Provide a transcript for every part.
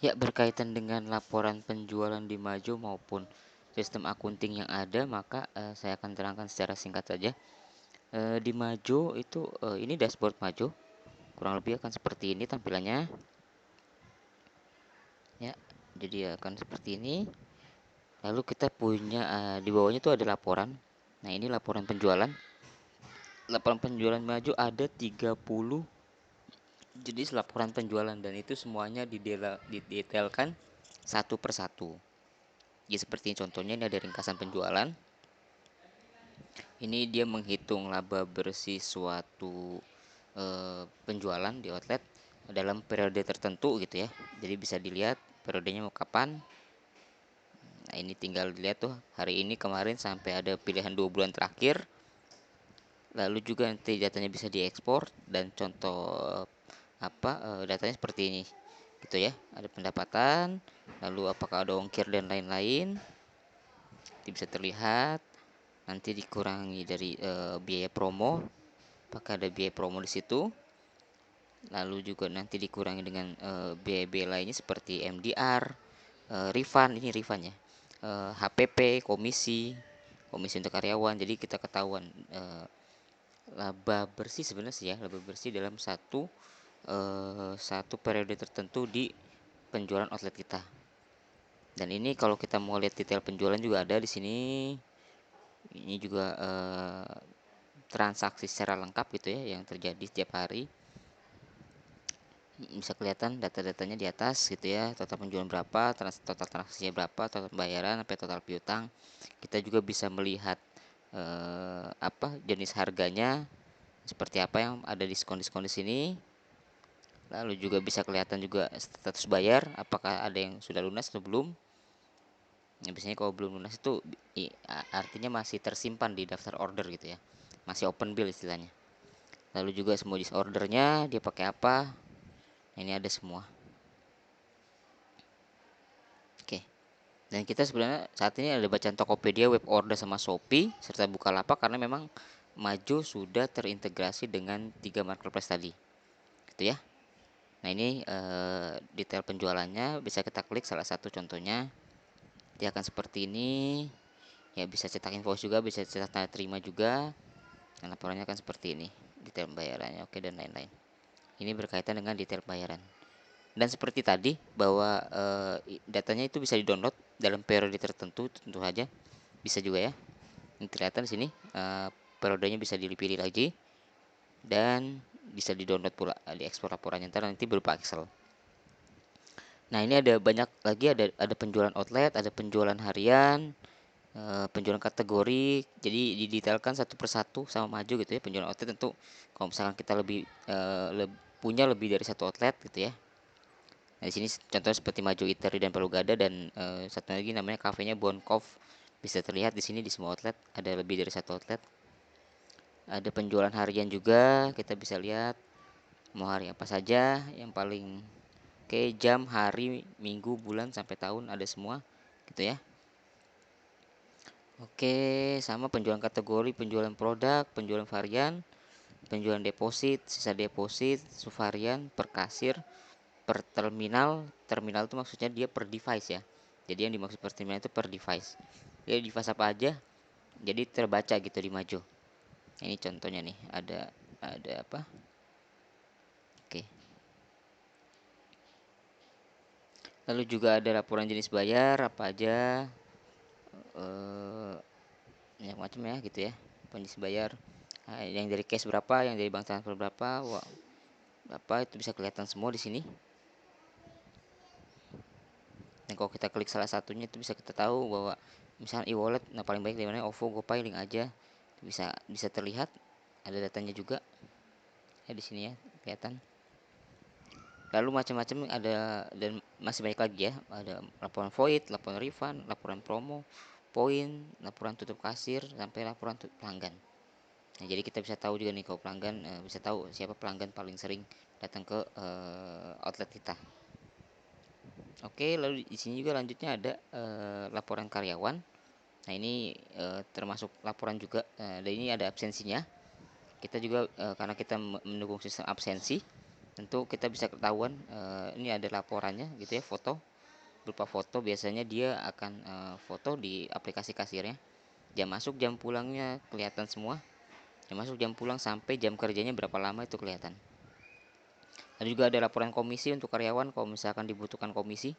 Ya, berkaitan dengan laporan penjualan di Majo maupun sistem akunting yang ada, maka saya akan terangkan secara singkat saja. Di Majo itu ini dashboard Majo, kurang lebih akan seperti ini tampilannya. Ya, jadi akan seperti ini. Lalu kita punya di bawahnya itu ada laporan. Nah, ini laporan penjualan. Laporan penjualan Majo ada 30 jenis laporan penjualan dan itu semuanya didetailkan satu persatu. Ya seperti contohnya ini ada ringkasan penjualan. Ini dia menghitung laba bersih suatu penjualan di outlet dalam periode tertentu gitu ya. Jadi bisa dilihat periodenya mau kapan. Nah, ini tinggal dilihat tuh hari ini, kemarin, sampai ada pilihan 2 bulan terakhir. Lalu juga nanti datanya bisa diekspor dan contoh datanya seperti ini gitu ya. Ada pendapatan, lalu apakah ada ongkir dan lain-lain. Ini bisa terlihat. Nanti dikurangi dari biaya promo, apakah ada biaya promo di situ. Lalu juga nanti dikurangi dengan biaya-biaya lainnya seperti MDR, refund, ini refund ya, HPP, komisi untuk karyawan. Jadi kita ketahuan laba bersih sebenarnya sih ya, laba bersih dalam satu periode tertentu di penjualan outlet kita. Dan ini kalau kita mau lihat detail penjualan juga ada di sini. Ini juga transaksi secara lengkap gitu ya yang terjadi setiap hari. Bisa kelihatan data-datanya di atas gitu ya, total penjualan berapa, total transaksinya berapa, total pembayaran sampai total piutang. Kita juga bisa melihat jenis harganya seperti apa yang ada diskon-diskon di sini. Lalu juga bisa kelihatan juga status bayar, apakah ada yang sudah lunas atau belum. Ya, biasanya kalau belum lunas itu artinya masih tersimpan di daftar order gitu ya, masih open bill istilahnya. Lalu juga semua jenis ordernya dia pakai apa. Nah, ini ada semua. Oke. Dan kita sebenarnya saat ini ada bacaan Tokopedia, web order sama Shopee serta Bukalapak karena memang Majo sudah terintegrasi dengan 3 marketplace tadi. Gitu ya. Nah, ini detail penjualannya bisa kita klik salah satu contohnya. Dia akan seperti ini. Ya, bisa cetak invoice juga, bisa cetak tanda terima juga. Dan laporannya akan seperti ini. Detail pembayarannya, oke, dan lain-lain. Ini berkaitan dengan detail pembayaran. Dan seperti tadi bahwa datanya itu bisa di-download dalam periode tertentu, tentu saja bisa juga ya. Ini kelihatan di sini periodenya bisa dipilih lagi dan bisa di-download pula, diekspor laporannya nanti berupa Excel. Nah, ini ada banyak lagi, ada penjualan outlet, ada penjualan harian, penjualan kategori. Jadi didetailkan satu persatu sama Maju gitu ya. Penjualan outlet tentu kalau misalkan kita punya lebih dari satu outlet gitu ya. Nah, di sini contohnya seperti Maju Eatery dan Perugada dan satu lagi namanya kafenya Bonkov. Bisa terlihat di sini di semua outlet ada lebih dari satu outlet. Ada penjualan harian juga, kita bisa lihat mau hari apa saja yang paling jam, hari, minggu, bulan sampai tahun ada semua gitu ya. Oke, sama penjualan kategori, penjualan produk, penjualan varian, penjualan deposit, sisa deposit, subvarian, per kasir, per terminal. Terminal itu maksudnya dia per device ya. Jadi yang dimaksud per terminal itu per device. Jadi device apa aja, jadi terbaca gitu di Majo. Ini contohnya nih, ada apa? Oke. Lalu juga ada laporan jenis bayar apa aja, banyak macam ya gitu ya. Jenis bayar, yang dari cash berapa, yang dari bank transfer berapa, itu bisa kelihatan semua di sini. Dan kalau kita klik salah satunya itu bisa kita tahu bahwa misalnya e-wallet, nah paling baik dari mana, OVO, GoPay, link aja, bisa terlihat ada datanya juga ya di sini ya kelihatan. Lalu macam-macam ada dan masih banyak lagi ya, ada laporan void, laporan refund, laporan promo, poin, laporan tutup kasir, sampai laporan tutup pelanggan. Nah, jadi kita bisa tahu juga nih kalau pelanggan, bisa tahu siapa pelanggan paling sering datang ke outlet kita. Oke, lalu di sini juga lanjutnya ada laporan karyawan. Nah, ini termasuk laporan juga, dan ini ada absensinya. Kita juga karena kita mendukung sistem absensi, tentu kita bisa ketahuan ini ada laporannya gitu ya, foto, berupa foto. Biasanya dia akan foto di aplikasi kasirnya, jam masuk jam pulangnya kelihatan semua, jam masuk jam pulang sampai jam kerjanya berapa lama itu kelihatan. Ada juga ada laporan komisi untuk karyawan kalau misalkan dibutuhkan komisi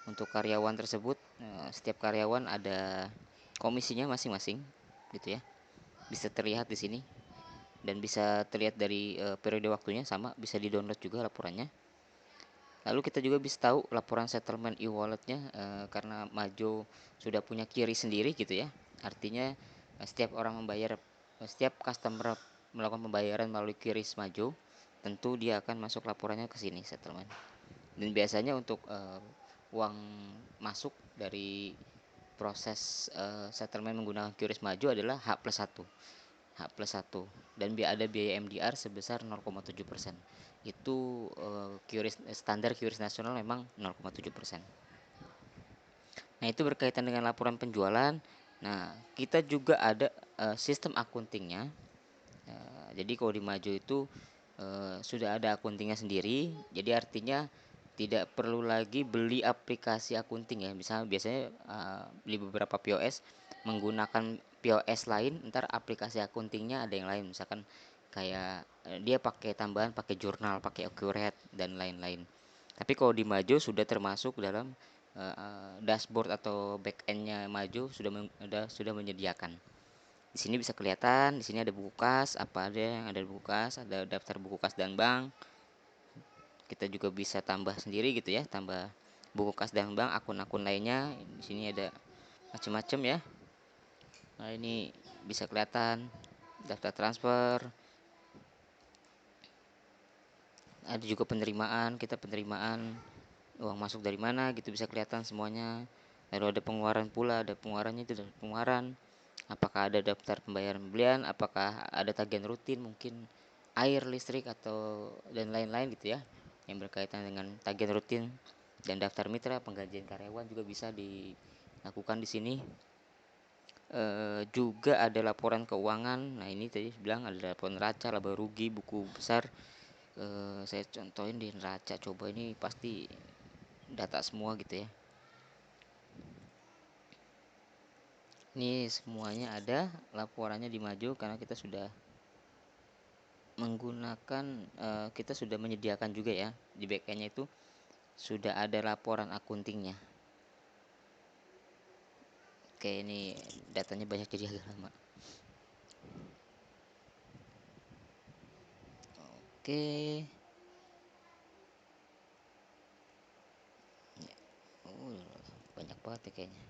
untuk karyawan tersebut. Setiap karyawan ada komisinya masing-masing gitu ya, bisa terlihat di sini dan bisa terlihat dari periode waktunya, sama bisa di download juga laporannya. Lalu kita juga bisa tahu laporan settlement e-walletnya karena Majo sudah punya QRI sendiri gitu ya. Artinya setiap orang membayar, setiap customer melakukan pembayaran melalui QRI Majo, tentu dia akan masuk laporannya ke sini settlement. Dan biasanya untuk uang masuk dari proses settlement menggunakan QRIS Maju adalah H+1 dan ada biaya MDR sebesar 0,7%. Itu standar QRIS nasional memang 0,7%. Nah, itu berkaitan dengan laporan penjualan. Nah, kita juga ada sistem akuntingnya. Jadi kalau di Maju itu sudah ada akuntingnya sendiri. Jadi artinya tidak perlu lagi beli aplikasi akunting ya. Misalnya biasanya beli beberapa POS menggunakan POS lain, ntar aplikasi akuntingnya ada yang lain. Misalkan kayak dia pakai tambahan, pakai jurnal, pakai Accurate dan lain-lain. Tapi kalau di Maju sudah termasuk dalam dashboard atau backendnya Maju sudah menyediakan. Di sini bisa kelihatan, di sini ada buku kas, apa ada yang ada buku kas, ada daftar buku kas dan bank. Kita juga bisa tambah sendiri gitu ya, tambah buku kas dan bank, akun-akun lainnya. Di sini ada macam-macam ya. Nah, ini bisa kelihatan daftar transfer. Ada juga penerimaan, kita penerimaan uang masuk dari mana gitu bisa kelihatan semuanya. Lalu ada pengeluaran pula, ada pengeluarannya itu ada pengeluaran. Apakah ada daftar pembayaran pembelian, apakah ada tagihan rutin mungkin air, listrik atau dan lain-lain gitu ya, yang berkaitan dengan tagihan rutin. Dan daftar mitra penggajian karyawan juga bisa dilakukan di sini. Juga ada laporan keuangan. Nah, ini tadi bilang ada laporan neraca, laba rugi, buku besar. Saya contohin di neraca, coba ini pasti data semua gitu ya. Ini semuanya ada laporannya di Maju karena kita sudah menggunakan kita sudah menyediakan juga ya, di backendnya itu sudah ada laporan akuntingnya. Oke, ini datanya banyak jadi agak lama. Oke. Oh, banyak banget ya kayaknya.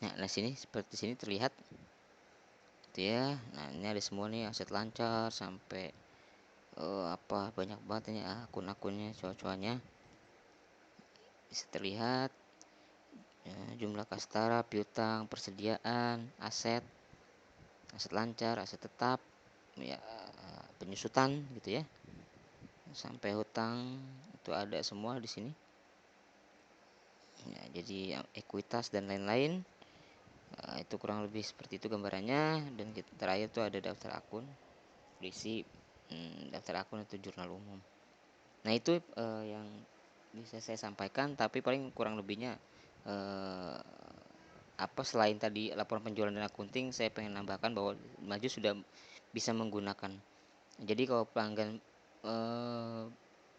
Nah, sini seperti sini terlihat gitu ya. Nah, ini ada semua nih aset lancar sampai apa banyak banget ini akun-akunnya, cocokannya bisa terlihat ya, jumlah kastara, piutang, persediaan, aset lancar, aset tetap, ya penyusutan gitu ya, sampai hutang itu ada semua di sini. Ya, jadi ekuitas dan lain-lain. Itu kurang lebih seperti itu gambarannya. Dan terakhir tuh ada daftar akun, berisi daftar akun itu jurnal umum. Nah, itu yang bisa saya sampaikan, tapi paling kurang lebihnya apa selain tadi laporan penjualan dan akunting, saya pengen nambahkan bahwa Maju sudah bisa menggunakan. Jadi kalau pelanggan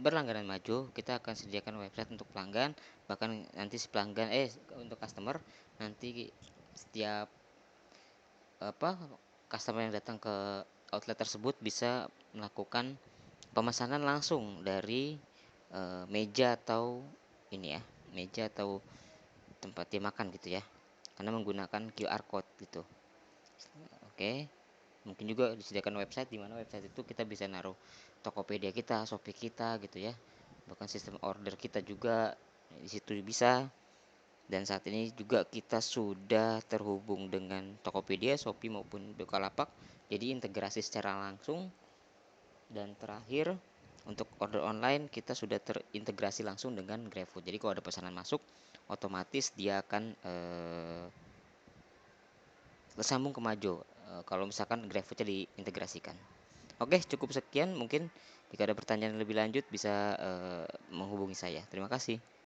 berlangganan Maju, kita akan sediakan website untuk pelanggan. Bahkan nanti si pelanggan untuk customer, nanti setiap apa customer yang datang ke outlet tersebut bisa melakukan pemesanan langsung dari meja atau ini ya, meja atau tempat dia makan gitu ya, karena menggunakan QR code gitu. Oke, mungkin juga disediakan website, di mana website itu kita bisa naruh Tokopedia kita, Shopee kita gitu ya, bahkan sistem order kita juga di situ bisa. Dan saat ini juga kita sudah terhubung dengan Tokopedia, Shopee maupun Bukalapak, jadi integrasi secara langsung. Dan terakhir untuk order online kita sudah terintegrasi langsung dengan GrabFood. Jadi kalau ada pesanan masuk, otomatis dia akan tersambung ke Majo, kalau misalkan GrabFood-nya diintegrasikan. Oke, cukup sekian mungkin. Jika ada pertanyaan lebih lanjut bisa menghubungi saya. Terima kasih.